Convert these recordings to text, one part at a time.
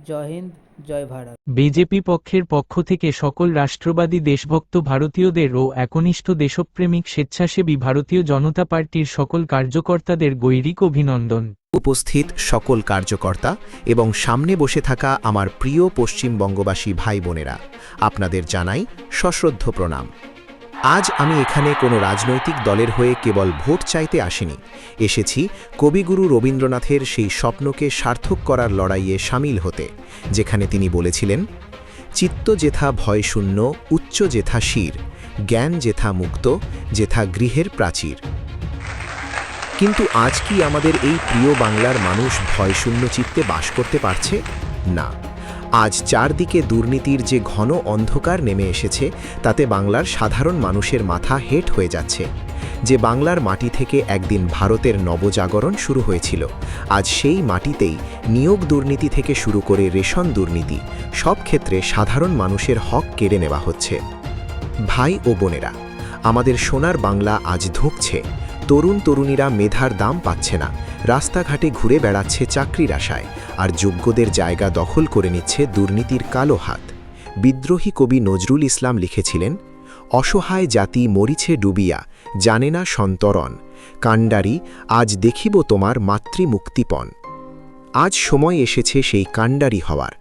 জয় হিন্দ, জয় Bharat. BJP পক্ষের পক্ষ থেকে সকল রাষ্ট্রবাদী দেশভক্ত ভারতীয়দের ও একনিষ্ঠ দেশপ্রেমিক স্বেচ্ছাসেবী ভারতীয় জনতা পার্টির সকল কার্যকর্তাদের গৈরিক অভিনন্দন। উপস্থিত সকল কার্যকর্তা এবং সামনে বসে থাকা আমার প্রিয় পশ্চিমবঙ্গবাসী ভাই বোনেরা, আপনাদের জানাই সশ্রদ্ধ প্রণাম। আজ আমি এখানে কোনো রাজনৈতিক দলের হয়ে কেবল ভোট চাইতে আসিনি, এসেছি কবিগুরু রবীন্দ্রনাথের সেই স্বপ্নকে সার্থক করার লড়াইয়ে সামিল হতে, যেখানে তিনি বলেছিলেন, চিত্ত যেথা ভয়শূন্য, উচ্চ যেথা শির, জ্ঞান যেথা মুক্ত, যেথা গৃহের প্রাচীর। কিন্তু আজ কি আমাদের এই প্রিয় বাংলার মানুষ ভয়শূন্য চিত্তে বাস করতে পারছে? না। আজ চারদিকে দুর্নীতির যে ঘন অন্ধকার নেমে এসেছে, তাতে বাংলার সাধারণ মানুষের মাথা হেঁট হয়ে যাচ্ছে। যে বাংলার মাটি থেকে একদিন ভারতের নবজাগরণ শুরু হয়েছিল, আজ সেই মাটিতেই নিয়োগ দুর্নীতি থেকে শুরু করে রেশন দুর্নীতি, সব ক্ষেত্রে সাধারণ মানুষের হক কেড়ে নেওয়া হচ্ছে। ভাই ও বোনেরা, আমাদের সোনার বাংলা আজ ধুঁকছে। তরুণ তরুণীরা মেধার দাম পাচ্ছে না, রাস্তাঘাটে ঘুরে বেড়াচ্ছে চাকরির আশায়, আর যোগ্যদের জায়গা দখল করে নিচ্ছে দুর্নীতির কালো হাত। বিদ্রোহী কবি নজরুল ইসলাম লিখেছিলেন, অসহায় জাতি মরিছে ডুবিয়া, জানে না সন্তরণ, কাণ্ডারি আজ দেখিব তোমার মাতৃমুক্তিপণ। আজ সময় এসেছে সেই কাণ্ডারি হওয়ার।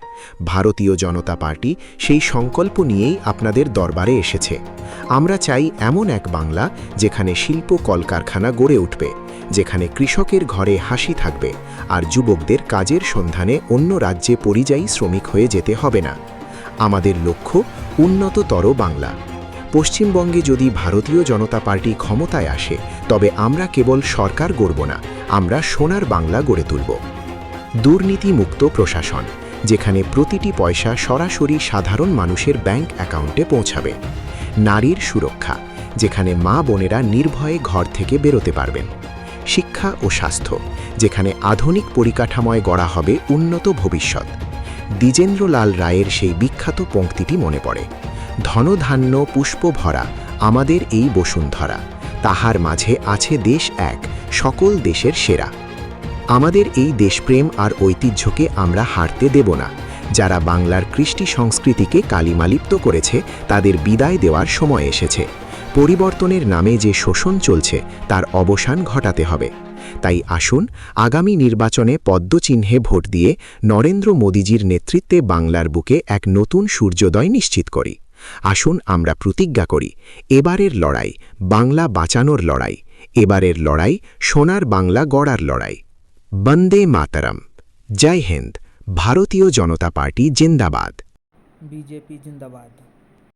ভারতীয় জনতা পার্টি সেই সংকল্প নিয়েই আপনাদের দরবারে এসেছে। আমরা চাই এমন এক বাংলা যেখানে শিল্প কলকারখানা গড়ে উঠবে, যেখানে কৃষকের ঘরে হাসি থাকবে, আর যুবকদের কাজের সন্ধানে অন্য রাজ্যে পরিযায়ী শ্রমিক হয়ে যেতে হবে না। আমাদের লক্ষ্য উন্নততর বাংলা। পশ্চিমবঙ্গে যদি ভারতীয় জনতা পার্টি ক্ষমতায় আসে, তবে আমরা কেবল সরকার গড়ব না, আমরা সোনার বাংলা গড়ে তুলব। দুর্নীতিমুক্ত প্রশাসন, যেখানে প্রতিটি পয়সা সরাসরি সাধারণ মানুষের ব্যাংক অ্যাকাউন্টে পৌঁছাবে। নারীর সুরক্ষা, যেখানে মা বোনেরা নির্ভয়ে ঘর থেকে বেরোতে পারবেন। শিক্ষা ও স্বাস্থ্য, যেখানে আধুনিক পরিকাঠামোয় গড়া হবে উন্নত ভবিষ্যৎ। দ্বিজেন্দ্রলাল রায়ের সেই বিখ্যাত পংক্তিটি মনে পড়ে, ধনধান্য পুষ্প ভরা আমাদের এই বসুন্ধরা, তাহার মাঝে আছে দেশ এক, সকল দেশের সেরা। আমাদের এই দেশপ্রেম আর ঐতিহ্যকে আমরা হারতে দেব না। যারা বাংলার কৃষ্টি সংস্কৃতিকে কালিমালিপ্ত করেছে, তাদের বিদায় দেওয়ার সময় এসেছে। পরিবর্তনের নামে যে শোষণ চলছে, তার অবসান ঘটাতে হবে। তাই আসুন আগামী নির্বাচনে পদ্মচিহ্নে ভোট দিয়ে নরেন্দ্র মোদীজির নেতৃত্বে বাংলার বুকে এক নতুন সূর্যোদয় নিশ্চিত করি। আসুন আমরা প্রতিজ্ঞা করি, এবারের লড়াই বাংলা বাঁচানোর লড়াই, এবারের লড়াই সোনার বাংলা গড়ার লড়াই। বন্দে মাতরম। জয় হিন্দ। ভারতীয় জনতা পার্টি জিন্দাবাদ। বিজেপি জিন্দাবাদ।